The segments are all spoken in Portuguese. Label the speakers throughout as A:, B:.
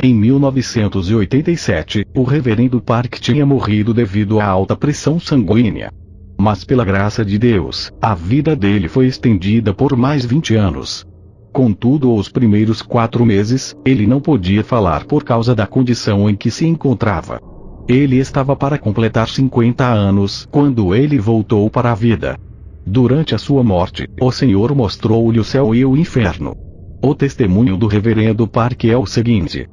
A: Em 1987, o reverendo Park tinha morrido devido à alta pressão sanguínea. Mas pela graça de Deus, a vida dele foi estendida por mais 20 anos. Contudo, os primeiros 4 meses, ele não podia falar por causa da condição em que se encontrava. Ele estava para completar 50 anos quando ele voltou para a vida. Durante a sua morte, o Senhor mostrou-lhe o céu e o inferno. O testemunho do reverendo Park é o seguinte: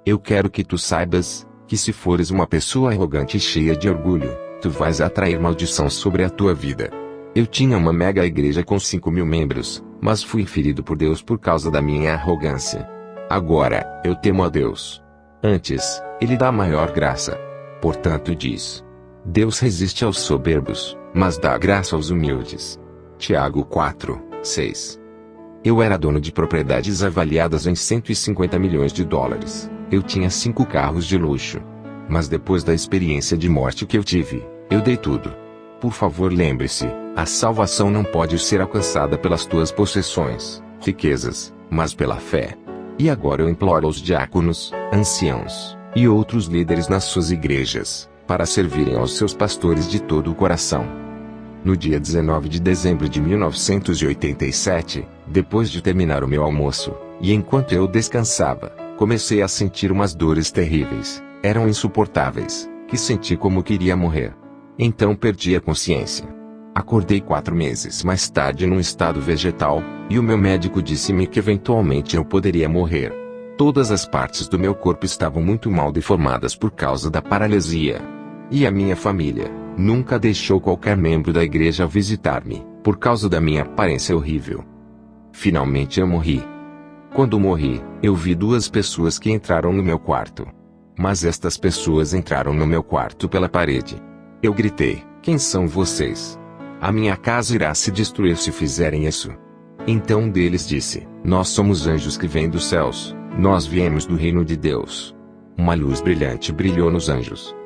B: Eu quero que tu saibas, que se fores uma pessoa arrogante e cheia de orgulho, tu vais atrair maldição sobre a tua vida. Eu tinha uma mega igreja com 5.000 membros, mas fui ferido por Deus por causa da minha arrogância. Agora, eu temo a Deus. Antes, Ele dá maior graça. Portanto diz: Deus resiste aos soberbos, mas dá graça aos humildes. Tiago 4, 6. Eu era dono de propriedades avaliadas em 150 milhões de dólares. Eu tinha 5 carros de luxo. Mas depois da experiência de morte que eu tive, eu dei tudo. Por favor, lembre-se, a salvação não pode ser alcançada pelas tuas possessões, riquezas, mas pela fé. E agora eu imploro aos diáconos, anciãos, e outros líderes nas suas igrejas, para servirem aos seus pastores de todo o coração. No dia 19 de dezembro de 1987, depois de terminar o meu almoço, e enquanto eu descansava, comecei a sentir umas dores terríveis, eram insuportáveis, que senti como queria morrer. Então perdi a consciência. Acordei 4 meses mais tarde num estado vegetal, e o meu médico disse-me que eventualmente eu poderia morrer. Todas as partes do meu corpo estavam muito mal deformadas por causa da paralisia. E a minha família nunca deixou qualquer membro da igreja visitar-me, por causa da minha aparência horrível. Finalmente eu morri. Quando morri, eu vi 2 pessoas que entraram no meu quarto. Mas estas pessoas entraram no meu quarto pela parede. Eu gritei: quem são vocês? A minha casa irá se destruir se fizerem isso. Então um deles disse: nós somos anjos que vêm dos céus, nós viemos do reino de Deus. Uma luz brilhante brilhou nos anjos.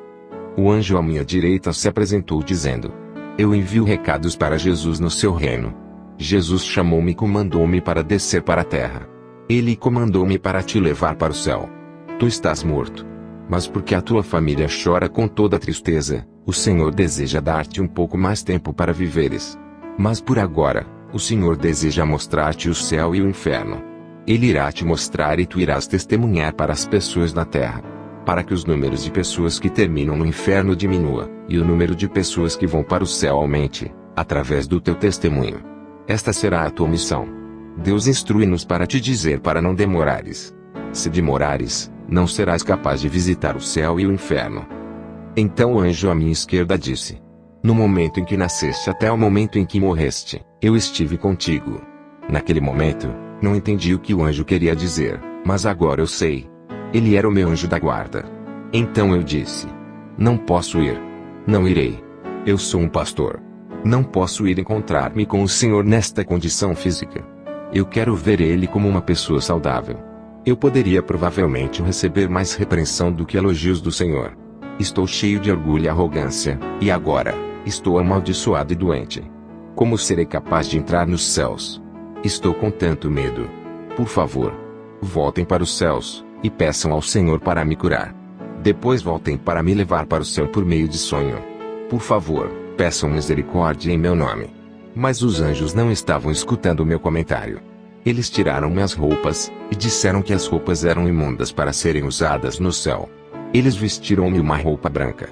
B: O anjo à minha direita se apresentou dizendo: eu envio recados para Jesus no seu reino. Jesus chamou-me e comandou-me para descer para a terra. Ele comandou-me para te levar para o céu. Tu estás morto. Mas porque a tua família chora com toda tristeza, o Senhor deseja dar-te um pouco mais tempo para viveres. Mas por agora, o Senhor deseja mostrar-te o céu e o inferno. Ele irá te mostrar e tu irás testemunhar para as pessoas na terra, para que os números de pessoas que terminam no inferno diminua, e o número de pessoas que vão para o céu aumente, através do teu testemunho. Esta será a tua missão. Deus instrui-nos para te dizer para não demorares. Se demorares, não serás capaz de visitar o céu e o inferno. Então o anjo à minha esquerda disse: no momento em que nasceste até o momento em que morreste, eu estive contigo. Naquele momento, não entendi o que o anjo queria dizer, mas agora eu sei. Ele era o meu anjo da guarda. Então eu disse: não posso ir. Não irei. Eu sou um pastor. Não posso ir encontrar-me com o Senhor nesta condição física. Eu quero ver ele como uma pessoa saudável. Eu poderia provavelmente receber mais repreensão do que elogios do Senhor. Estou cheio de orgulho e arrogância, e agora, estou amaldiçoado e doente. Como serei capaz de entrar nos céus? Estou com tanto medo. Por favor, voltem para os céus, e peçam ao Senhor para me curar. Depois voltem para me levar para o céu por meio de sonho. Por favor, peçam misericórdia em meu nome. Mas os anjos não estavam escutando o meu comentário. Eles tiraram minhas roupas, e disseram que as roupas eram imundas para serem usadas no céu. Eles vestiram-me uma roupa branca.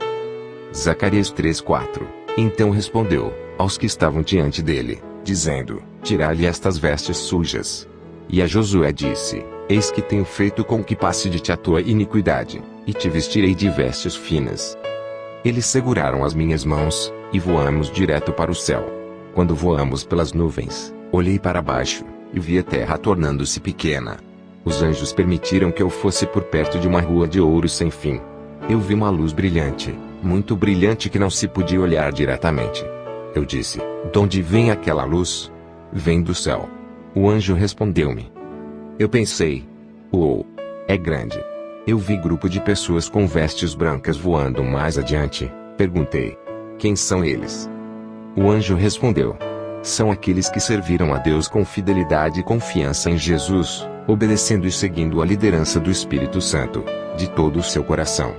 B: Zacarias 3:4. Então respondeu aos que estavam diante dele, dizendo: tirai-lhe estas vestes sujas. E a Josué disse: eis que tenho feito com que passe de ti a tua iniquidade, e te vestirei de vestes finas. Eles seguraram as minhas mãos, e voamos direto para o céu. Quando voamos pelas nuvens, olhei para baixo, e vi a terra tornando-se pequena. Os anjos permitiram que eu fosse por perto de uma rua de ouro sem fim. Eu vi uma luz brilhante, muito brilhante que não se podia olhar diretamente. Eu disse: de onde vem aquela luz? Vem do céu. O anjo respondeu-me. Eu pensei: uou, é grande. Eu vi grupo de pessoas com vestes brancas voando mais adiante. Perguntei: quem são eles? O anjo respondeu: são aqueles que serviram a Deus com fidelidade e confiança em Jesus, obedecendo e seguindo a liderança do Espírito Santo, de todo o seu coração.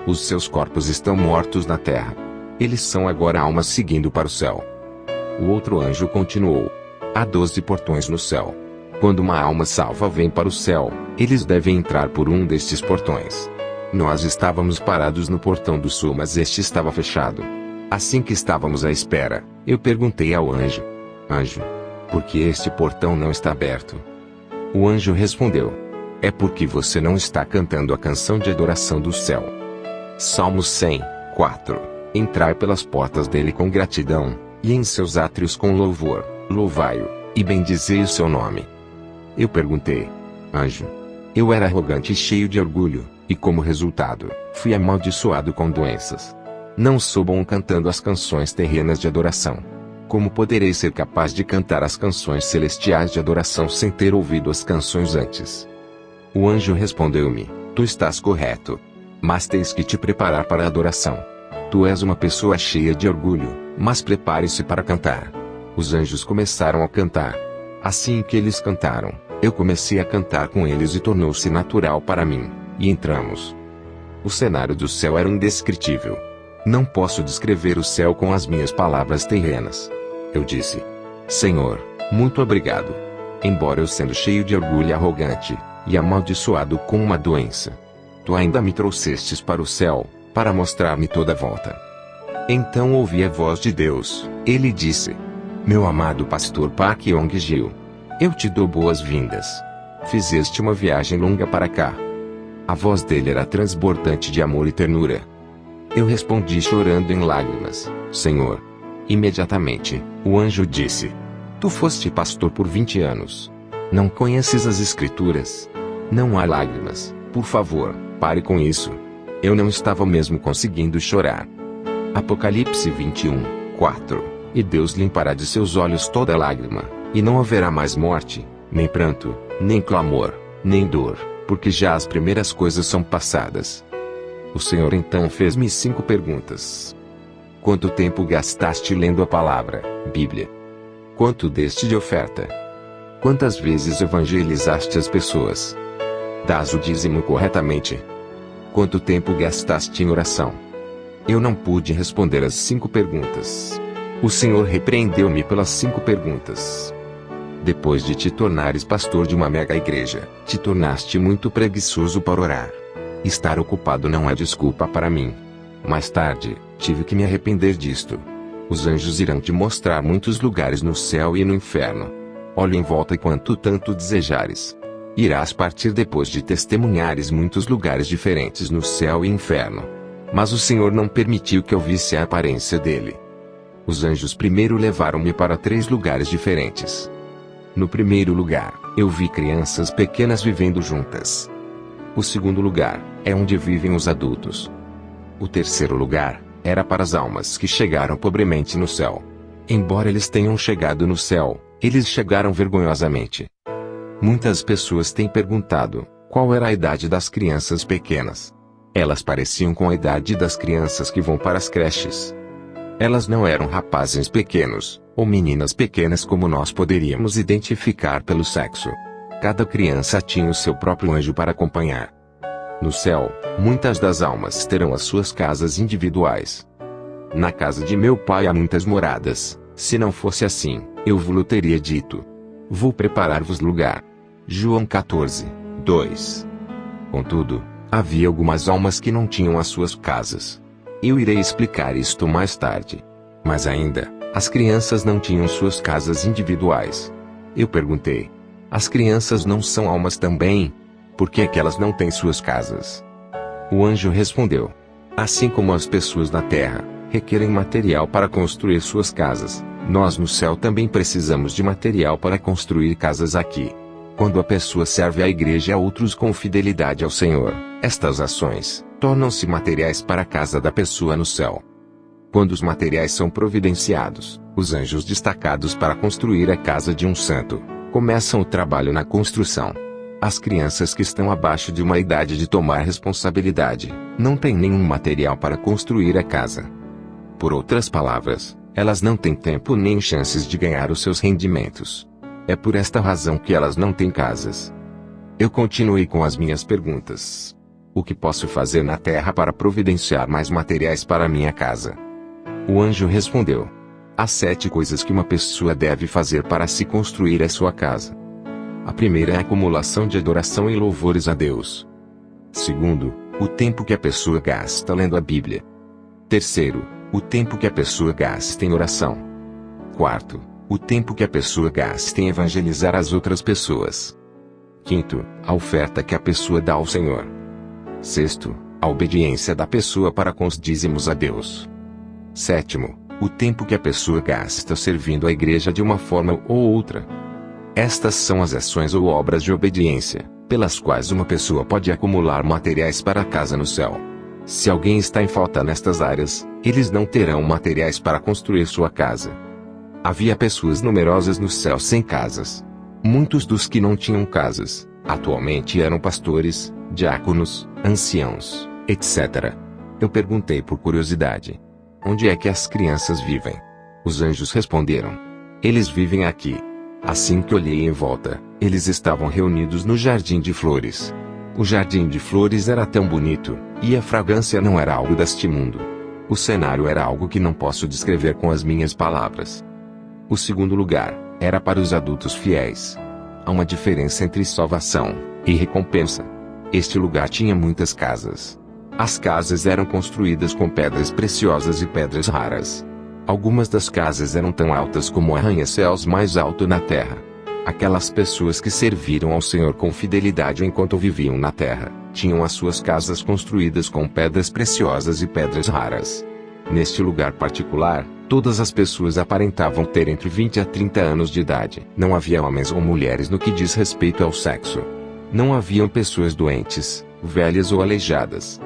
B: Os seus corpos estão mortos na terra. Eles são agora almas seguindo para o céu. O outro anjo continuou: há 12 portões no céu. Quando uma alma salva vem para o céu, eles devem entrar por um destes portões. Nós estávamos parados no portão do sul, mas este estava fechado. Assim que estávamos à espera, eu perguntei ao anjo: Anjo, por que este portão não está aberto? O anjo respondeu: é porque você não está cantando a canção de adoração do céu. Salmo 100, 4. Entrai pelas portas dele com gratidão, e em seus átrios com louvor, louvai-o, e bendizei o seu nome. Eu perguntei: Anjo, eu era arrogante e cheio de orgulho, e como resultado, fui amaldiçoado com doenças. Não sou bom cantando as canções terrenas de adoração. Como poderei ser capaz de cantar as canções celestiais de adoração sem ter ouvido as canções antes? O anjo respondeu-me: tu estás correto. Mas tens que te preparar para a adoração. Tu és uma pessoa cheia de orgulho, mas prepare-se para cantar. Os anjos começaram a cantar. Assim que eles cantaram, eu comecei a cantar com eles e tornou-se natural para mim, e entramos. O cenário do céu era indescritível. Não posso descrever o céu com as minhas palavras terrenas. Eu disse: Senhor, muito obrigado. Embora eu sendo cheio de orgulho e arrogante, e amaldiçoado com uma doença, tu ainda me trouxestes para o céu, para mostrar-me toda a volta. Então ouvi a voz de Deus. Ele disse: meu amado pastor Park Yong-gil, eu te dou boas-vindas. Fizeste uma viagem longa para cá. A voz dele era transbordante de amor e ternura. Eu respondi chorando em lágrimas: Senhor. Imediatamente, o anjo disse: tu foste pastor por 20 anos. Não conheces as Escrituras? Não há lágrimas, por favor, pare com isso. Eu não estava mesmo conseguindo chorar. Apocalipse 21, 4. E Deus limpará de seus olhos toda lágrima, e não haverá mais morte, nem pranto, nem clamor, nem dor, porque já as primeiras coisas são passadas. O Senhor então fez-me 5 perguntas. Quanto tempo gastaste lendo a palavra, Bíblia? Quanto deste de oferta? Quantas vezes evangelizaste as pessoas? Dás o dízimo corretamente? Quanto tempo gastaste em oração? Eu não pude responder as 5 perguntas. O Senhor repreendeu-me pelas 5 perguntas. Depois de te tornares pastor de uma mega igreja, te tornaste muito preguiçoso para orar. Estar ocupado não é desculpa para mim. Mais tarde, tive que me arrepender disto. Os anjos irão te mostrar muitos lugares no céu e no inferno. Olhe em volta quanto tanto desejares. Irás partir depois de testemunhares muitos lugares diferentes no céu e inferno. Mas o Senhor não permitiu que eu visse a aparência dele. Os anjos primeiro levaram-me para 3 lugares diferentes. No primeiro lugar, eu vi crianças pequenas vivendo juntas. O segundo lugar é onde vivem os adultos. O terceiro lugar era para as almas que chegaram pobremente no céu. Embora eles tenham chegado no céu, eles chegaram vergonhosamente. Muitas pessoas têm perguntado qual era a idade das crianças pequenas. Elas pareciam com a idade das crianças que vão para as creches. Elas não eram rapazes pequenos, ou meninas pequenas como nós poderíamos identificar pelo sexo. Cada criança tinha o seu próprio anjo para acompanhar. No céu, muitas das almas terão as suas casas individuais. Na casa de meu pai há muitas moradas. Se não fosse assim, eu vos teria dito: vou preparar-vos lugar. João 14, 2. Contudo, havia algumas almas que não tinham as suas casas. Eu irei explicar isto mais tarde. Mas ainda, as crianças não tinham suas casas individuais. Eu perguntei: as crianças não são almas também? Por que é que elas não têm suas casas? O anjo respondeu: assim como as pessoas na terra requerem material para construir suas casas, nós no céu também precisamos de material para construir casas aqui. Quando a pessoa serve à igreja e a outros com fidelidade ao Senhor, estas ações tornam-se materiais para a casa da pessoa no céu. Quando os materiais são providenciados, os anjos destacados para construir a casa de um santo começam o trabalho na construção. As crianças que estão abaixo de uma idade de tomar responsabilidade não têm nenhum material para construir a casa. Por outras palavras, elas não têm tempo nem chances de ganhar os seus rendimentos. É por esta razão que elas não têm casas. Eu continuei com as minhas perguntas. O que posso fazer na terra para providenciar mais materiais para minha casa? O anjo respondeu: há 7 coisas que uma pessoa deve fazer para se construir a sua casa. A primeira é a acumulação de adoração e louvores a Deus. Segundo, o tempo que a pessoa gasta lendo a Bíblia. Terceiro, o tempo que a pessoa gasta em oração. Quarto, o tempo que a pessoa gasta em evangelizar as outras pessoas. Quinto, a oferta que a pessoa dá ao Senhor. Sexto, a obediência da pessoa para com os dízimos a Deus. Sétimo, o tempo que a pessoa gasta servindo a igreja de uma forma ou outra. Estas são as ações ou obras de obediência, pelas quais uma pessoa pode acumular materiais para a casa no céu. Se alguém está em falta nestas áreas, eles não terão materiais para construir sua casa. Havia pessoas numerosas no céu sem casas. Muitos dos que não tinham casas, atualmente eram pastores, diáconos, anciãos, etc. Eu perguntei por curiosidade: onde é que as crianças vivem? Os anjos responderam: eles vivem aqui. Assim que olhei em volta, eles estavam reunidos no jardim de flores. O jardim de flores era tão bonito, e a fragrância não era algo deste mundo. O cenário era algo que não posso descrever com as minhas palavras. O segundo lugar era para os adultos fiéis. Há uma diferença entre salvação e recompensa. Este lugar tinha muitas casas. As casas eram construídas com pedras preciosas e pedras raras. Algumas das casas eram tão altas como arranha-céus mais alto na terra. Aquelas pessoas que serviram ao Senhor com fidelidade enquanto viviam na terra, tinham as suas casas construídas com pedras preciosas e pedras raras. Neste lugar particular, todas as pessoas aparentavam ter entre 20 a 30 anos de idade. Não havia homens ou mulheres no que diz respeito ao sexo. Não haviam pessoas doentes, velhas ou aleijadas.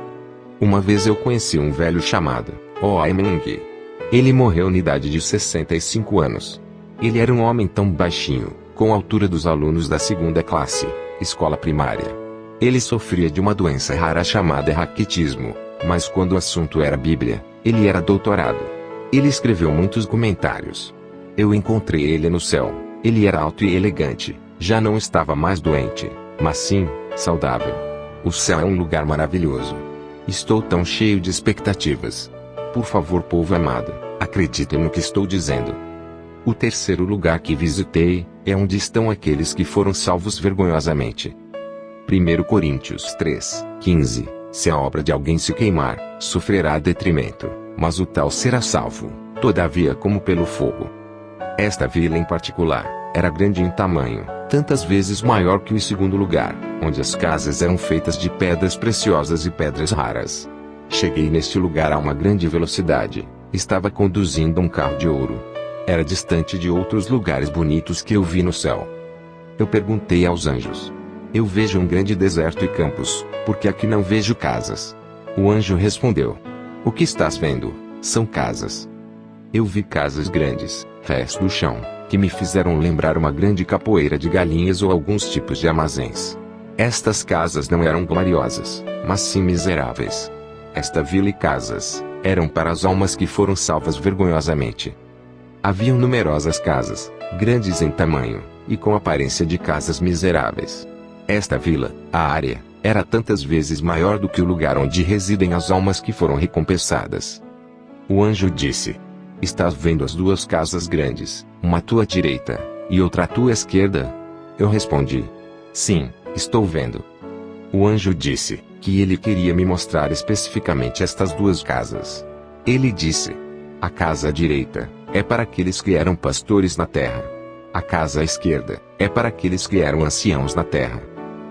B: Uma vez eu conheci um velho chamado Oaemung. Ele morreu na idade de 65 anos. Ele era um homem tão baixinho, com a altura dos alunos da 2ª classe, escola primária. Ele sofria de uma doença rara chamada raquitismo, mas quando o assunto era Bíblia, ele era doutorado. Ele escreveu muitos comentários. Eu encontrei ele no céu. Ele era alto e elegante, já não estava mais doente, mas sim, saudável. O céu é um lugar maravilhoso. Estou tão cheio de expectativas. Por favor, povo amado, acreditem no que estou dizendo. O terceiro lugar que visitei é onde estão aqueles que foram salvos vergonhosamente. 1 Coríntios 3:15. Se a obra de alguém se queimar, sofrerá detrimento, mas o tal será salvo, todavia como pelo fogo. Esta vila em particular era grande em tamanho, tantas vezes maior que o segundo lugar, onde as casas eram feitas de pedras preciosas e pedras raras. Cheguei neste lugar a uma grande velocidade. Estava conduzindo um carro de ouro. Era distante de outros lugares bonitos que eu vi no céu. Eu perguntei aos anjos: eu vejo um grande deserto e campos, porque aqui não vejo casas. O anjo respondeu: o que estás vendo são casas. Eu vi casas grandes, rés do chão, que me fizeram lembrar uma grande capoeira de galinhas ou alguns tipos de armazéns. Estas casas não eram gloriosas, mas sim miseráveis. Esta vila e casas eram para as almas que foram salvas vergonhosamente. Haviam numerosas casas, grandes em tamanho, e com aparência de casas miseráveis. Esta vila, a área, era tantas vezes maior do que o lugar onde residem as almas que foram recompensadas. O anjo disse: estás vendo as 2 casas grandes, uma à tua direita, e outra à tua esquerda? Eu respondi: sim, estou vendo. O anjo disse que ele queria me mostrar especificamente estas 2 casas. Ele disse: a casa à direita é para aqueles que eram pastores na terra. A casa à esquerda é para aqueles que eram anciãos na terra.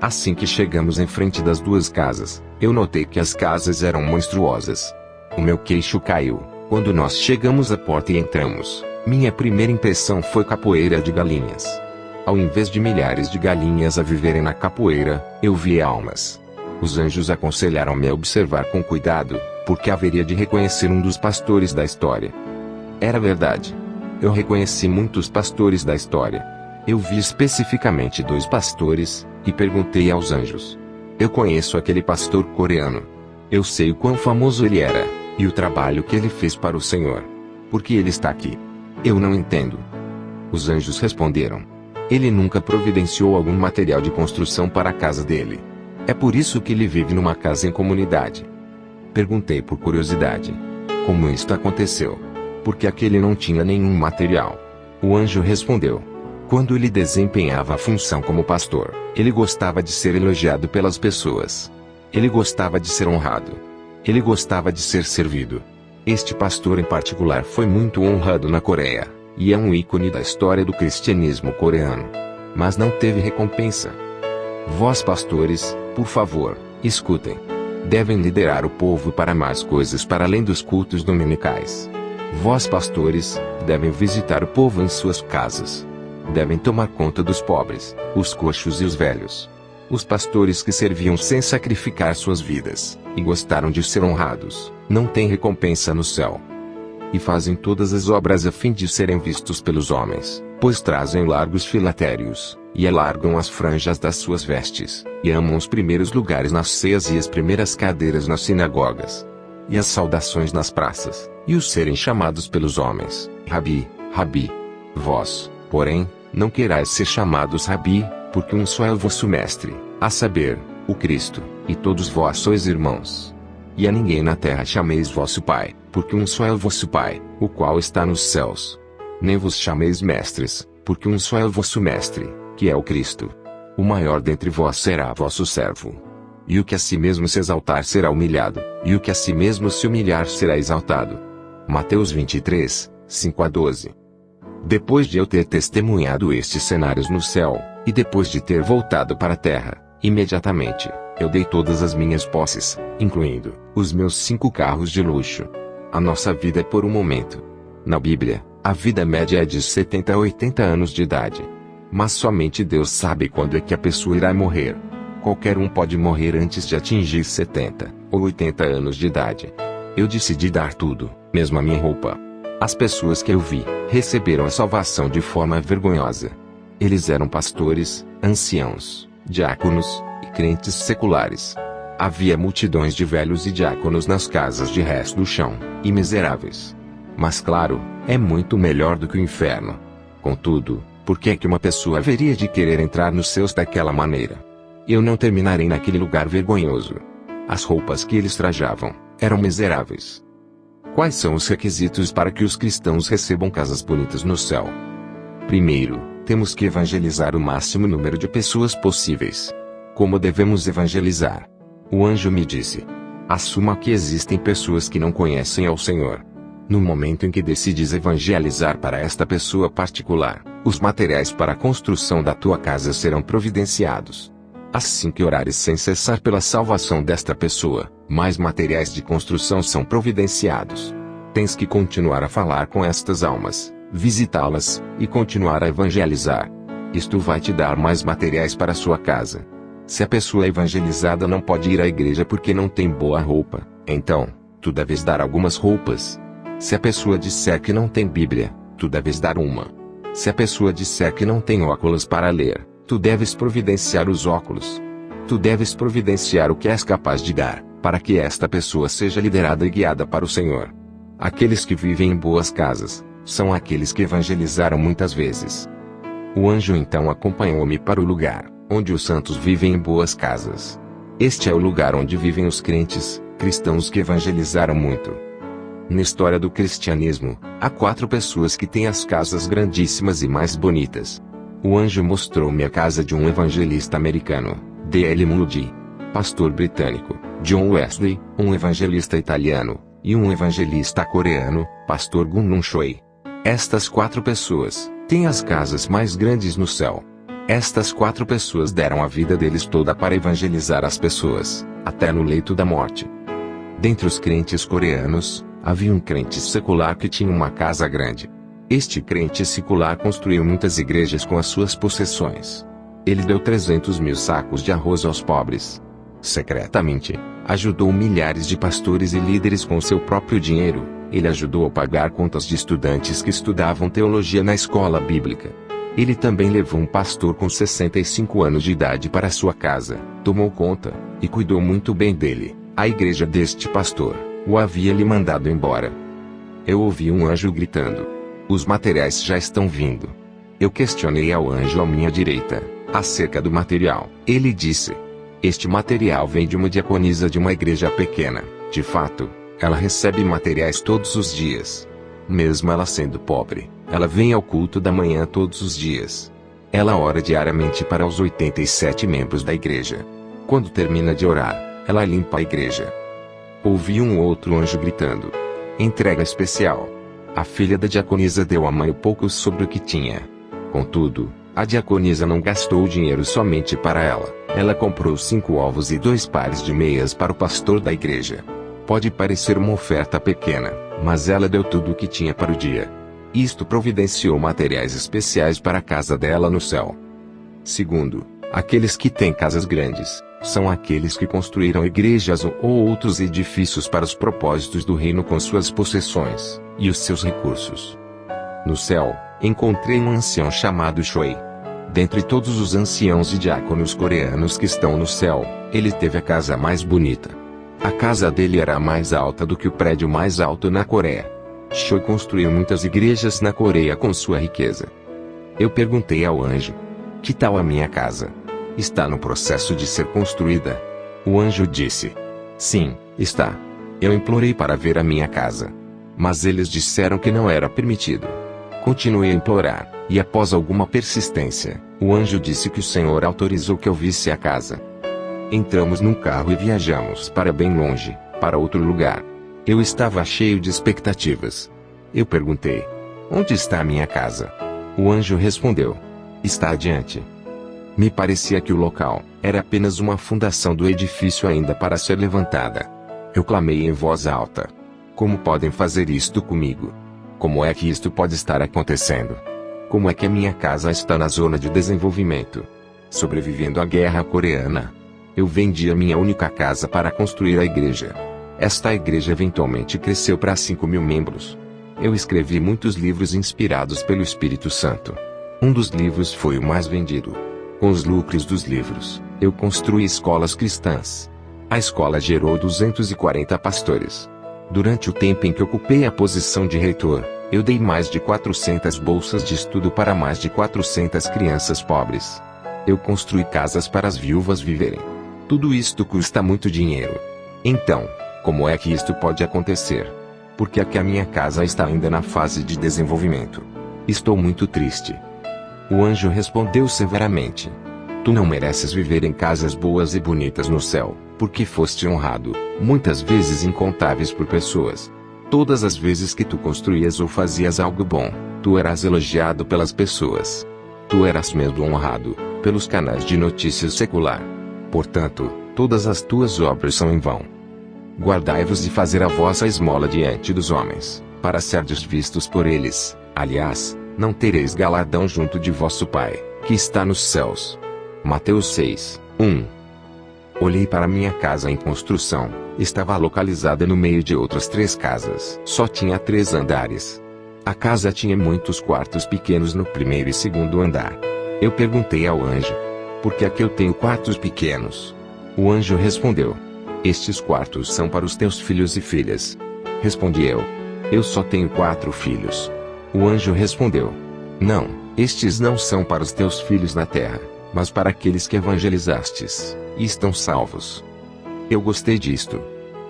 B: Assim que chegamos em frente das 2 casas, eu notei que as casas eram monstruosas. O meu queixo caiu quando nós chegamos à porta e entramos. Minha primeira impressão foi capoeira de galinhas. Ao invés de milhares de galinhas a viverem na capoeira, eu vi almas. Os anjos aconselharam-me a observar com cuidado, porque haveria de reconhecer um dos pastores da história. Era verdade. Eu reconheci muitos pastores da história. Eu vi especificamente 2 pastores, e perguntei aos anjos: eu conheço aquele pastor coreano. Eu sei o quão famoso ele era, e o trabalho que ele fez para o Senhor. Por que ele está aqui? Eu não entendo. Os anjos responderam: Ele nunca providenciou algum material de construção para a casa dele. É por isso que ele vive numa casa em comunidade. Perguntei por curiosidade. Como isto aconteceu? Porque aquele não tinha nenhum material. O anjo respondeu. Quando ele desempenhava a função como pastor, ele gostava de ser elogiado pelas pessoas. Ele gostava de ser honrado. Ele gostava de ser servido. Este pastor em particular foi muito honrado na Coreia, e é um ícone da história do cristianismo coreano. Mas não teve recompensa. Vós pastores, por favor, escutem. Devem liderar o povo para mais coisas para além dos cultos dominicais. Vós pastores, devem visitar o povo em suas casas. Devem tomar conta dos pobres, os coxos e os velhos. Os pastores que serviam sem sacrificar suas vidas, e gostaram de ser honrados, não têm recompensa no céu. E fazem todas as obras a fim de serem vistos pelos homens, pois trazem largos filatérios, e alargam as franjas das suas vestes, e amam os primeiros lugares nas ceias e as primeiras cadeiras nas sinagogas, e as saudações nas praças, e os serem chamados pelos homens, Rabi, Rabi. Vós, porém, não querais ser chamados Rabi, porque um só é o vosso mestre, a saber, o Cristo, e todos vós sois irmãos. E a ninguém na terra chameis vosso Pai, porque um só é o vosso Pai, o qual está nos céus. Nem vos chameis mestres, porque um só é o vosso mestre, que é o Cristo. O maior dentre vós será vosso servo. E o que a si mesmo se exaltar será humilhado, e o que a si mesmo se humilhar será exaltado. Mateus 23, 5-12. Depois de eu ter testemunhado estes cenários no céu, e depois de ter voltado para a terra, imediatamente, eu dei todas as minhas posses, incluindo os meus 5 carros de luxo. A nossa vida é por um momento. Na Bíblia, a vida média é de 70 a 80 anos de idade. Mas somente Deus sabe quando é que a pessoa irá morrer. Qualquer um pode morrer antes de atingir 70 ou 80 anos de idade. Eu decidi dar tudo, mesmo a minha roupa. As pessoas que eu vi, receberam a salvação de forma vergonhosa. Eles eram pastores, anciãos, diáconos, e crentes seculares. Havia multidões de velhos e diáconos nas casas de resto do chão, e miseráveis. Mas claro, é muito melhor do que o inferno. Contudo, por que é que uma pessoa haveria de querer entrar nos céus daquela maneira? Eu não terminarei naquele lugar vergonhoso. As roupas que eles trajavam, eram miseráveis. Quais são os requisitos para que os cristãos recebam casas bonitas no céu? Primeiro, temos que evangelizar o máximo número de pessoas possíveis. Como devemos evangelizar? O anjo me disse: assuma que existem pessoas que não conhecem ao Senhor. No momento em que decides evangelizar para esta pessoa particular, os materiais para a construção da tua casa serão providenciados. Assim que orares sem cessar pela salvação desta pessoa, mais materiais de construção são providenciados. Tens que continuar a falar com estas almas, visitá-las, e continuar a evangelizar. Isto vai te dar mais materiais para a sua casa. Se a pessoa evangelizada não pode ir à igreja porque não tem boa roupa, então, tu deves dar algumas roupas. Se a pessoa disser que não tem Bíblia, tu deves dar uma. Se a pessoa disser que não tem óculos para ler, tu deves providenciar os óculos. Tu deves providenciar o que és capaz de dar, para que esta pessoa seja liderada e guiada para o Senhor. Aqueles que vivem em boas casas, são aqueles que evangelizaram muitas vezes. O anjo então acompanhou-me para o lugar, onde os santos vivem em boas casas. Este é o lugar onde vivem os crentes, cristãos que evangelizaram muito. Na história do cristianismo, há 4 pessoas que têm as casas grandíssimas e mais bonitas. O anjo mostrou-me a casa de um evangelista americano, D.L. Moody, pastor britânico, John Wesley, um evangelista italiano, e um evangelista coreano, pastor Gun Choi. Estas 4 pessoas têm as casas mais grandes no céu. Estas 4 pessoas deram a vida deles toda para evangelizar as pessoas, até no leito da morte. Dentre os crentes coreanos, havia um crente secular que tinha uma casa grande. Este crente secular construiu muitas igrejas com as suas possessões. Ele deu 300 mil sacos de arroz aos pobres. Secretamente, ajudou milhares de pastores e líderes com seu próprio dinheiro. Ele ajudou a pagar contas de estudantes que estudavam teologia na escola bíblica. Ele também levou um pastor com 65 anos de idade para sua casa, tomou conta, e cuidou muito bem dele. A igreja deste pastor o havia lhe mandado embora. Eu ouvi um anjo gritando: os materiais já estão vindo. Eu questionei ao anjo à minha direita, acerca do material. Ele disse: este material vem de uma diaconisa de uma igreja pequena. De fato, ela recebe materiais todos os dias. Mesmo ela sendo pobre, ela vem ao culto da manhã todos os dias. Ela ora diariamente para os 87 membros da igreja. Quando termina de orar, ela limpa a igreja. Ouvi um outro anjo gritando: entrega especial. A filha da diaconisa deu à mãe o pouco sobre o que tinha. Contudo, a diaconisa não gastou dinheiro somente para ela. Ela comprou 5 ovos e 2 pares de meias para o pastor da igreja. Pode parecer uma oferta pequena, mas ela deu tudo o que tinha para o dia. Isto providenciou materiais especiais para a casa dela no céu. Segundo, aqueles que têm casas grandes, são aqueles que construíram igrejas ou outros edifícios para os propósitos do reino com suas possessões e os seus recursos. No céu, encontrei um ancião chamado Shui. Dentre todos os anciãos e diáconos coreanos que estão no céu, ele teve a casa mais bonita. A casa dele era mais alta do que o prédio mais alto na Coreia. Shui construiu muitas igrejas na Coreia com sua riqueza. Eu perguntei ao anjo: que tal a minha casa? Está no processo de ser construída? O anjo disse: sim, está. Eu implorei para ver a minha casa. Mas eles disseram que não era permitido. Continuei a implorar, e após alguma persistência, o anjo disse que o Senhor autorizou que eu visse a casa. Entramos num carro e viajamos para bem longe, para outro lugar. Eu estava cheio de expectativas. Eu perguntei: onde está a minha casa? O anjo respondeu: está adiante. Me parecia que o local era apenas uma fundação do edifício ainda para ser levantada. Eu clamei em voz alta: como podem fazer isto comigo? Como é que isto pode estar acontecendo? Como é que a minha casa está na zona de desenvolvimento? Sobrevivendo à guerra coreana. Eu vendi a minha única casa para construir a igreja. Esta igreja eventualmente cresceu para 5.000 membros. Eu escrevi muitos livros inspirados pelo Espírito Santo. Um dos livros foi o mais vendido. Com os lucros dos livros, eu construí escolas cristãs. A escola gerou 240 pastores. Durante o tempo em que ocupei a posição de reitor, eu dei mais de 400 bolsas de estudo para mais de 400 crianças pobres. Eu construí casas para as viúvas viverem. Tudo isto custa muito dinheiro. Então, como é que isto pode acontecer? Porque é que a minha casa está ainda na fase de desenvolvimento. Estou muito triste. O anjo respondeu severamente: tu não mereces viver em casas boas e bonitas no céu, porque foste honrado, muitas vezes incontáveis por pessoas. Todas as vezes que tu construías ou fazias algo bom, tu eras elogiado pelas pessoas. Tu eras mesmo honrado pelos canais de notícias secular. Portanto, todas as tuas obras são em vão. Guardai-vos de fazer a vossa esmola diante dos homens, para serdes vistos por eles. Aliás, não tereis galardão junto de vosso Pai, que está nos céus. Mateus 6, 1. Olhei para minha casa em construção. Estava localizada no meio de outras 3 casas. Só tinha 3 andares. A casa tinha muitos quartos pequenos no primeiro e segundo andar. Eu perguntei ao anjo: por que é que eu tenho quartos pequenos? O anjo respondeu: estes quartos são para os teus filhos e filhas. Respondi eu: eu só tenho 4 filhos. O anjo respondeu: não, estes não são para os teus filhos na terra, mas para aqueles que evangelizastes, e estão salvos. Eu gostei disto.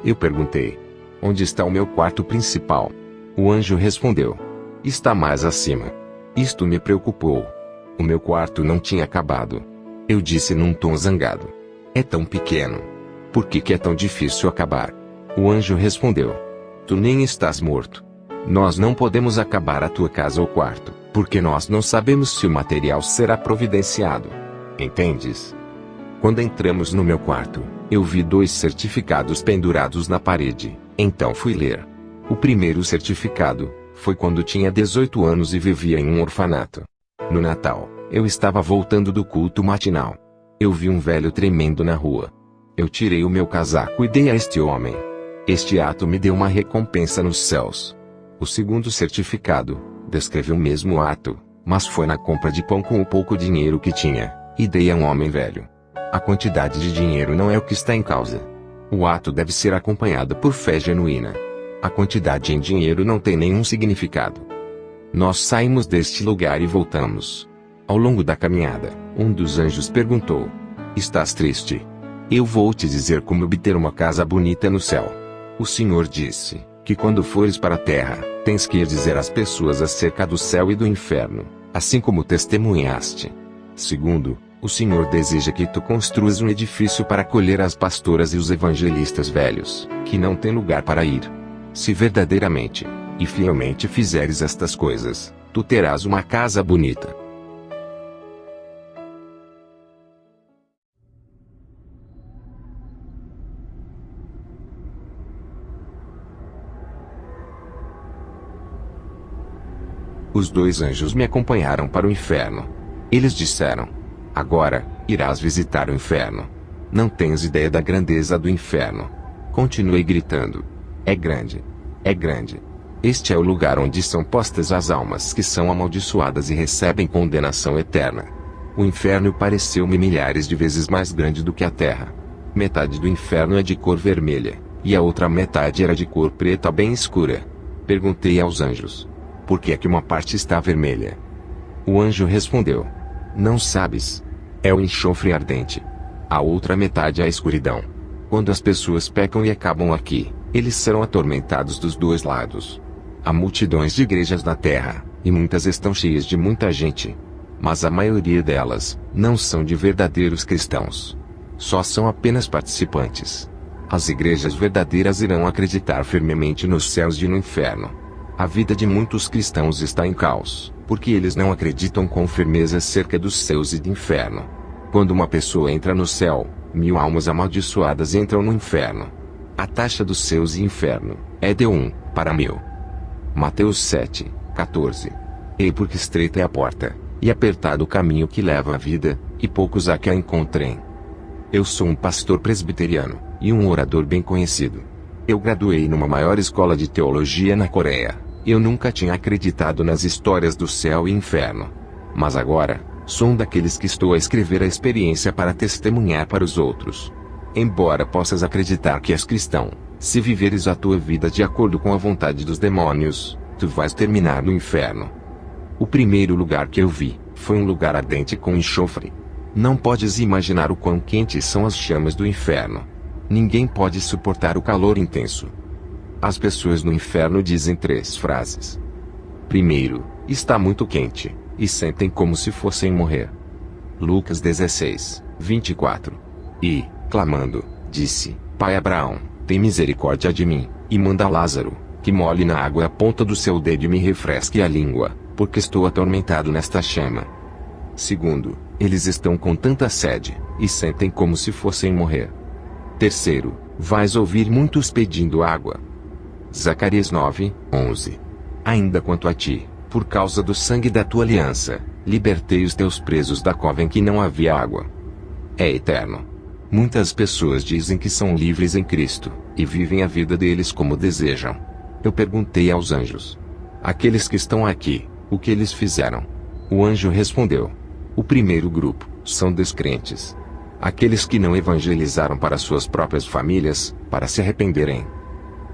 B: Eu perguntei: onde está o meu quarto principal? O anjo respondeu: está mais acima. Isto me preocupou. O meu quarto não tinha acabado. Eu disse num tom zangado: é tão pequeno. Por que é tão difícil acabar? O anjo respondeu: tu nem estás morto. Nós não podemos acabar a tua casa ou quarto, porque nós não sabemos se o material será providenciado. Entendes? Quando entramos no meu quarto, eu vi 2 certificados pendurados na parede. Então fui ler. O primeiro certificado foi quando tinha 18 anos e vivia em um orfanato. No Natal, eu estava voltando do culto matinal. Eu vi um velho tremendo na rua. Eu tirei o meu casaco e dei a este homem. Este ato me deu uma recompensa nos céus. O segundo certificado descreve o mesmo ato, mas foi na compra de pão com o pouco dinheiro que tinha, e dei a um homem velho. A quantidade de dinheiro não é o que está em causa. O ato deve ser acompanhado por fé genuína. A quantidade em dinheiro não tem nenhum significado. Nós saímos deste lugar e voltamos. Ao longo da caminhada, um dos anjos perguntou: estás triste? Eu vou te dizer como obter uma casa bonita no céu. O Senhor disse que quando fores para a terra, tens que ir dizer às pessoas acerca do céu e do inferno, assim como testemunhaste. Segundo, o Senhor deseja que tu construas um edifício para acolher as pastoras e os evangelistas velhos, que não têm lugar para ir. Se verdadeiramente e fielmente fizeres estas coisas, tu terás uma casa bonita. Os dois anjos me acompanharam para o inferno. Eles disseram: agora, irás visitar o inferno. Não tens ideia da grandeza do inferno. Continuei gritando: é grande. É grande. Este é o lugar onde são postas as almas que são amaldiçoadas e recebem condenação eterna. O inferno pareceu-me milhares de vezes mais grande do que a terra. Metade do inferno é de cor vermelha, e a outra metade era de cor preta bem escura. Perguntei aos anjos: por que é que uma parte está vermelha? O anjo respondeu: não sabes. É o enxofre ardente. A outra metade é a escuridão. Quando as pessoas pecam e acabam aqui, eles serão atormentados dos dois lados. Há multidões de igrejas na terra, e muitas estão cheias de muita gente. Mas a maioria delas não são de verdadeiros cristãos. Só são apenas participantes. As igrejas verdadeiras irão acreditar firmemente nos céus e no inferno. A vida de muitos cristãos está em caos, porque eles não acreditam com firmeza acerca dos céus e do inferno. Quando uma pessoa entra no céu, 1000 almas amaldiçoadas entram no inferno. A taxa dos céus e inferno é de 1 para 1000. Mateus 7:14. E porque estreita é a porta, e apertado o caminho que leva à vida, e poucos há que a encontrem. Eu sou um pastor presbiteriano, e um orador bem conhecido. Eu graduei numa maior escola de teologia na Coreia. Eu nunca tinha acreditado nas histórias do céu e inferno. Mas agora, sou um daqueles que estou a escrever a experiência para testemunhar para os outros. Embora possas acreditar que és cristão, se viveres a tua vida de acordo com a vontade dos demônios, tu vais terminar no inferno. O primeiro lugar que eu vi foi um lugar ardente com enxofre. Não podes imaginar o quão quentes são as chamas do inferno. Ninguém pode suportar o calor intenso. As pessoas no inferno dizem 3 frases. Primeiro, está muito quente, e sentem como se fossem morrer. Lucas 16:24. E, clamando, disse: Pai Abraão, tem misericórdia de mim, e manda Lázaro, que molhe na água a ponta do seu dedo e me refresque a língua, porque estou atormentado nesta chama. Segundo, eles estão com tanta sede, e sentem como se fossem morrer. Terceiro, vais ouvir muitos pedindo água. Zacarias 9:11. Ainda quanto a ti, por causa do sangue da tua aliança, libertei os teus presos da cova em que não havia água. É eterno. Muitas pessoas dizem que são livres em Cristo, e vivem a vida deles como desejam. Eu perguntei aos anjos: aqueles que estão aqui, o que eles fizeram? O anjo respondeu: o primeiro grupo são descrentes. Aqueles que não evangelizaram para suas próprias famílias, para se arrependerem.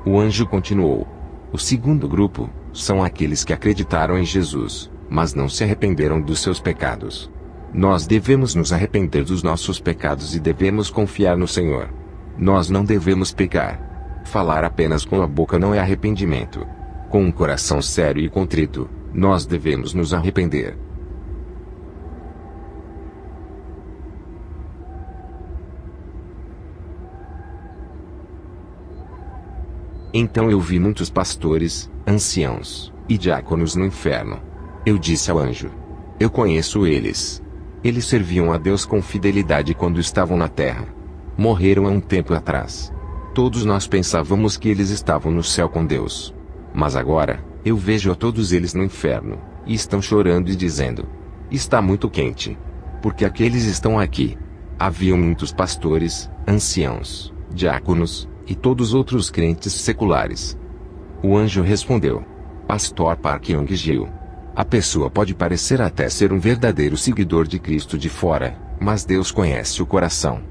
B: O anjo continuou: o segundo grupo são aqueles que acreditaram em Jesus, mas não se arrependeram dos seus pecados. Nós devemos nos arrepender dos nossos pecados e devemos confiar no Senhor. Nós não devemos pecar. Falar apenas com a boca não é arrependimento. Com um coração sério e contrito, nós devemos nos arrepender. Então eu vi muitos pastores, anciãos e diáconos no inferno. Eu disse ao anjo: eu conheço eles. Eles serviam a Deus com fidelidade quando estavam na terra. Morreram há um tempo atrás. Todos nós pensávamos que eles estavam no céu com Deus. Mas agora, eu vejo a todos eles no inferno, e estão chorando e dizendo: está muito quente. Porque aqueles estão aqui. Haviam muitos pastores, anciãos, diáconos, e todos outros crentes seculares. O anjo respondeu: Pastor Park Young-gil, a pessoa pode parecer até ser um verdadeiro seguidor de Cristo de fora, mas Deus conhece o coração.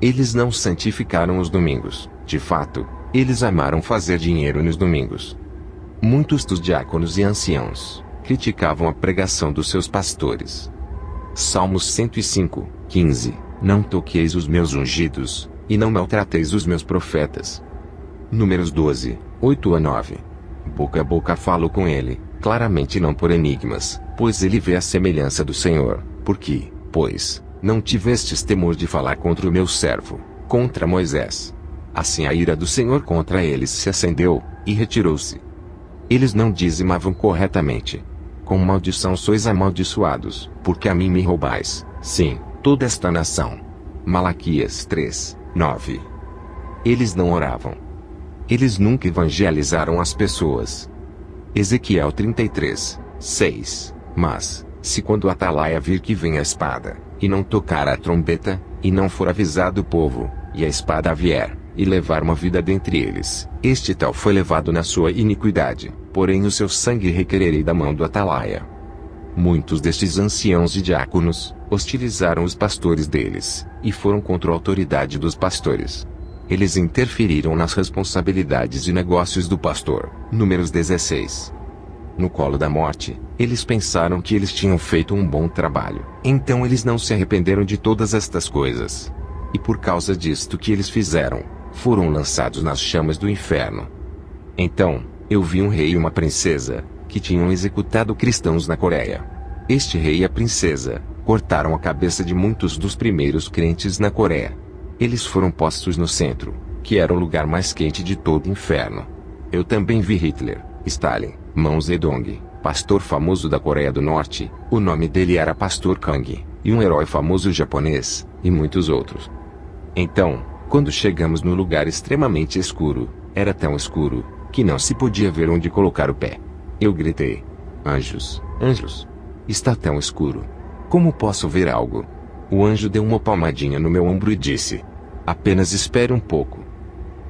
B: Eles não santificaram os domingos. De fato, eles amaram fazer dinheiro nos domingos. Muitos dos diáconos e anciãos criticavam a pregação dos seus pastores. Salmos 105, 15. Não toqueis os meus ungidos, e não maltrateis os meus profetas. Números 12, 8 a 9. Boca a boca falo com ele, claramente não por enigmas, pois ele vê a semelhança do Senhor. Por que, pois, não tivestes temor de falar contra o meu servo, contra Moisés? Assim a ira do Senhor contra eles se acendeu, e retirou-se. Eles não dizimavam corretamente. Com maldição sois amaldiçoados, porque a mim me roubais, sim, toda esta nação. Malaquias 3, 9. Eles não oravam. Eles nunca evangelizaram as pessoas. Ezequiel 33, 6. Mas, se quando o atalaia vir que vem a espada, e não tocar a trombeta, e não for avisado o povo, e a espada vier, e levar uma vida dentre eles, este tal foi levado na sua iniquidade, porém o seu sangue requererei da mão do atalaia. Muitos destes anciãos e diáconos hostilizaram os pastores deles, e foram contra a autoridade dos pastores. Eles interferiram nas responsabilidades e negócios do pastor. Números 16. No colo da morte, eles pensaram que eles tinham feito um bom trabalho. Então eles não se arrependeram de todas estas coisas. E por causa disto que eles fizeram, foram lançados nas chamas do inferno. Então, eu vi um rei e uma princesa, que tinham executado cristãos na Coreia. Este rei e a princesa cortaram a cabeça de muitos dos primeiros crentes na Coreia. Eles foram postos no centro, que era o lugar mais quente de todo o inferno. Eu também vi Hitler, Stalin, Mao Zedong, pastor famoso da Coreia do Norte, o nome dele era Pastor Kang, e um herói famoso japonês, e muitos outros. Então, quando chegamos no lugar extremamente escuro, era tão escuro, que não se podia ver onde colocar o pé. Eu gritei: anjos, anjos! Está tão escuro. Como posso ver algo? O anjo deu uma palmadinha no meu ombro e disse: apenas espere um pouco.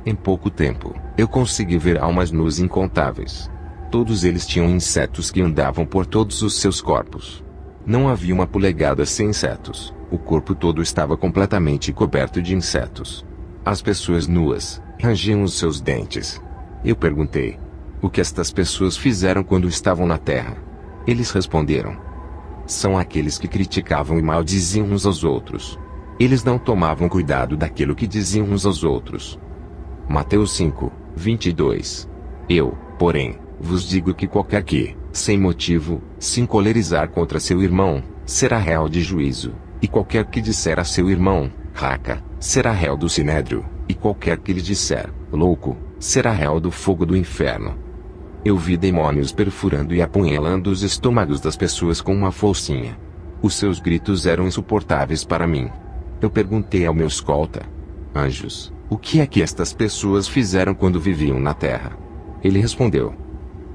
B: Em pouco tempo, eu consegui ver almas nuas incontáveis. Todos eles tinham insetos que andavam por todos os seus corpos. Não havia uma polegada sem insetos. O corpo todo estava completamente coberto de insetos. As pessoas nuas rangiam os seus dentes. Eu perguntei: o que estas pessoas fizeram quando estavam na terra? Eles responderam: são aqueles que criticavam e maldiziam uns aos outros. Eles não tomavam cuidado daquilo que diziam uns aos outros. Mateus 5, 22. Eu, porém, vos digo que qualquer que, sem motivo, se encolerizar contra seu irmão, será réu de juízo, e qualquer que disser a seu irmão, raca, será réu do sinédrio, e qualquer que lhe disser, louco, será réu do fogo do inferno. Eu vi demônios perfurando e apunhalando os estômagos das pessoas com uma foicinha. Os seus gritos eram insuportáveis para mim. Eu perguntei ao meu escolta: anjos, o que é que estas pessoas fizeram quando viviam na terra? Ele respondeu: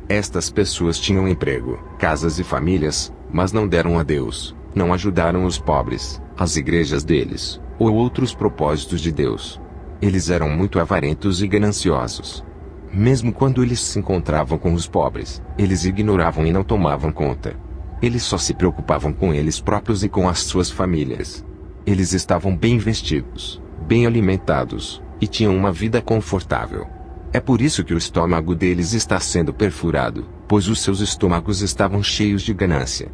B: estas pessoas tinham emprego, casas e famílias, mas não deram a Deus, não ajudaram os pobres, as igrejas deles, ou outros propósitos de Deus. Eles eram muito avarentos e gananciosos. Mesmo quando eles se encontravam com os pobres, eles ignoravam e não tomavam conta. Eles só se preocupavam com eles próprios e com as suas famílias. Eles estavam bem vestidos, bem alimentados, e tinham uma vida confortável. É por isso que o estômago deles está sendo perfurado, pois os seus estômagos estavam cheios de ganância.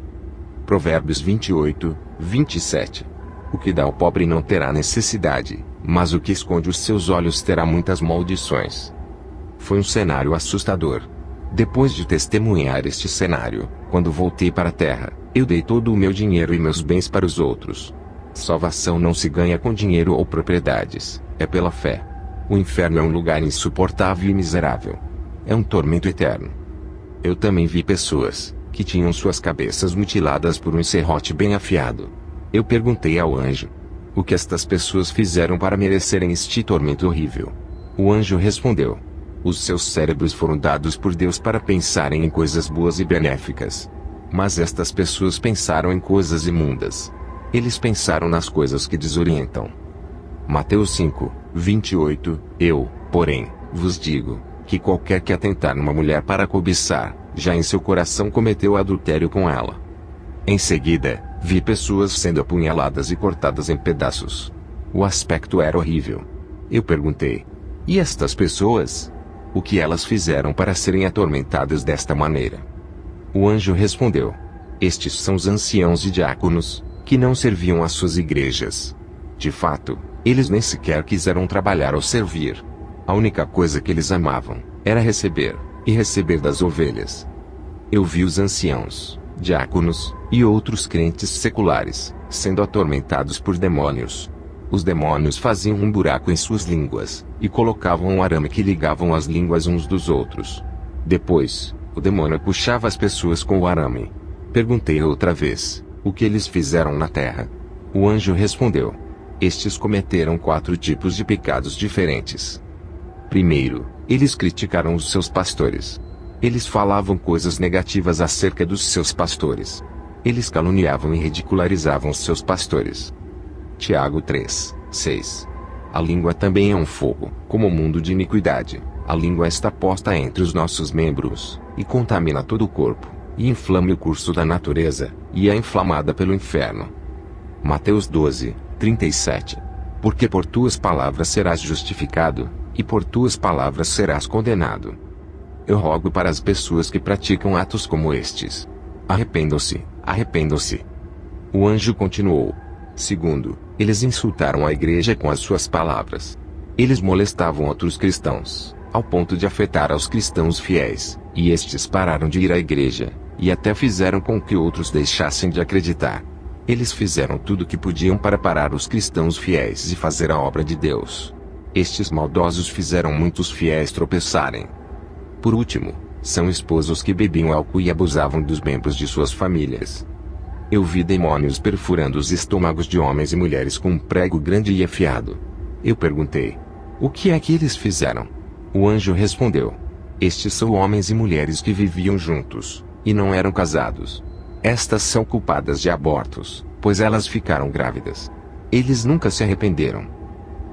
B: Provérbios 28, 27. O que dá ao pobre não terá necessidade, mas o que esconde os seus olhos terá muitas maldições. Foi um cenário assustador. Depois de testemunhar este cenário, quando voltei para a terra, eu dei todo o meu dinheiro e meus bens para os outros. Salvação não se ganha com dinheiro ou propriedades, é pela fé. O inferno é um lugar insuportável e miserável. É um tormento eterno. Eu também vi pessoas que tinham suas cabeças mutiladas por um serrote bem afiado. Eu perguntei ao anjo: o que estas pessoas fizeram para merecerem este tormento horrível? O anjo respondeu: os seus cérebros foram dados por Deus para pensarem em coisas boas e benéficas. Mas estas pessoas pensaram em coisas imundas. Eles pensaram nas coisas que desorientam. Mateus 5, 28. Eu, porém, vos digo, que qualquer que atentar numa mulher para cobiçar, já em seu coração cometeu adultério com ela. Em seguida, vi pessoas sendo apunhaladas e cortadas em pedaços. O aspecto era horrível. Eu perguntei: e estas pessoas? O que elas fizeram para serem atormentadas desta maneira? O anjo respondeu: estes são os anciãos e diáconos, que não serviam às suas igrejas. De fato, eles nem sequer quiseram trabalhar ou servir. A única coisa que eles amavam era receber, e receber das ovelhas. Eu vi os anciãos, diáconos, e outros crentes seculares, sendo atormentados por demônios. Os demônios faziam um buraco em suas línguas, e colocavam um arame que ligavam as línguas uns dos outros. Depois, o demônio puxava as pessoas com o arame. Perguntei outra vez: o que eles fizeram na terra? O anjo respondeu: estes cometeram 4 tipos de pecados diferentes. Primeiro, eles criticaram os seus pastores. Eles falavam coisas negativas acerca dos seus pastores. Eles caluniavam e ridicularizavam os seus pastores. Tiago 3:6. A língua também é um fogo, como o mundo de iniquidade. A língua está posta entre os nossos membros, e contamina todo o corpo, e inflama o curso da natureza, e é inflamada pelo inferno. Mateus 12:37. Porque por tuas palavras serás justificado, e por tuas palavras serás condenado. Eu rogo para as pessoas que praticam atos como estes. Arrependam-se, arrependam-se. O anjo continuou. Segundo, eles insultaram a igreja com as suas palavras. Eles molestavam outros cristãos, ao ponto de afetar aos cristãos fiéis, e estes pararam de ir à igreja, e até fizeram com que outros deixassem de acreditar. Eles fizeram tudo o que podiam para parar os cristãos fiéis e fazer a obra de Deus. Estes maldosos fizeram muitos fiéis tropeçarem. Por último, são esposos que bebiam álcool e abusavam dos membros de suas famílias. Eu vi demônios perfurando os estômagos de homens e mulheres com um prego grande e afiado. Eu perguntei: o que é que eles fizeram? O anjo respondeu: estes são homens e mulheres que viviam juntos, e não eram casados. Estas são culpadas de abortos, pois elas ficaram grávidas. Eles nunca se arrependeram.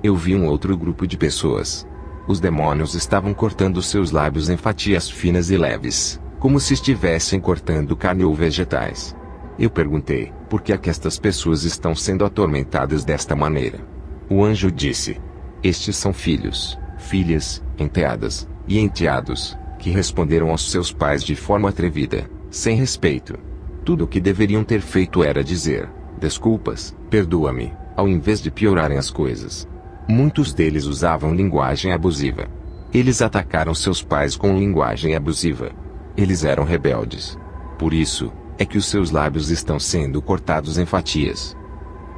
B: Eu vi um outro grupo de pessoas. Os demônios estavam cortando seus lábios em fatias finas e leves, como se estivessem cortando carne ou vegetais. Eu perguntei: por que é que estas pessoas estão sendo atormentadas desta maneira? O anjo disse: estes são filhos, filhas, enteadas, e enteados, que responderam aos seus pais de forma atrevida, sem respeito. Tudo o que deveriam ter feito era dizer: desculpas, perdoa-me, ao invés de piorarem as coisas. Muitos deles usavam linguagem abusiva. Eles atacaram seus pais com linguagem abusiva. Eles eram rebeldes. Por isso, é que os seus lábios estão sendo cortados em fatias.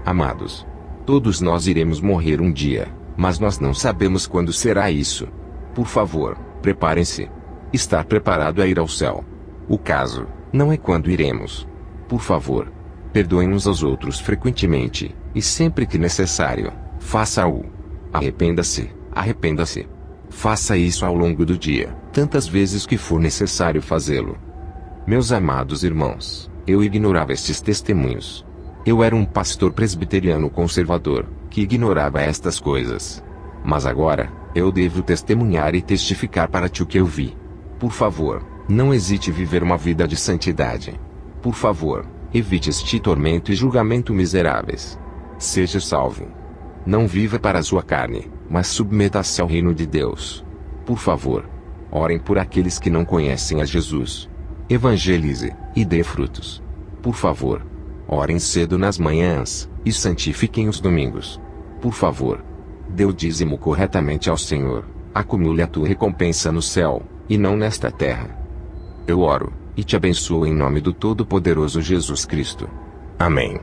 B: Amados, todos nós iremos morrer um dia, mas nós não sabemos quando será isso. Por favor, preparem-se. Estar preparado é ir ao céu. O caso não é quando iremos. Por favor, perdoem uns aos outros frequentemente, e sempre que necessário, faça-o. Arrependa-se, arrependa-se. Faça isso ao longo do dia, tantas vezes que for necessário fazê-lo. Meus amados irmãos, eu ignorava estes testemunhos. Eu era um pastor presbiteriano conservador, que ignorava estas coisas. Mas agora, eu devo testemunhar e testificar para ti o que eu vi. Por favor, não hesite em viver uma vida de santidade. Por favor, evite este tormento e julgamento miseráveis. Seja salvo. Não viva para a sua carne, mas submeta-se ao reino de Deus. Por favor, orem por aqueles que não conhecem a Jesus. Evangelize, e dê frutos. Por favor, orem cedo nas manhãs, e santifiquem os domingos. Por favor, dê o dízimo corretamente ao Senhor. Acumule a tua recompensa no céu, e não nesta terra. Eu oro, e te abençoo em nome do Todo-Poderoso Jesus Cristo. Amém.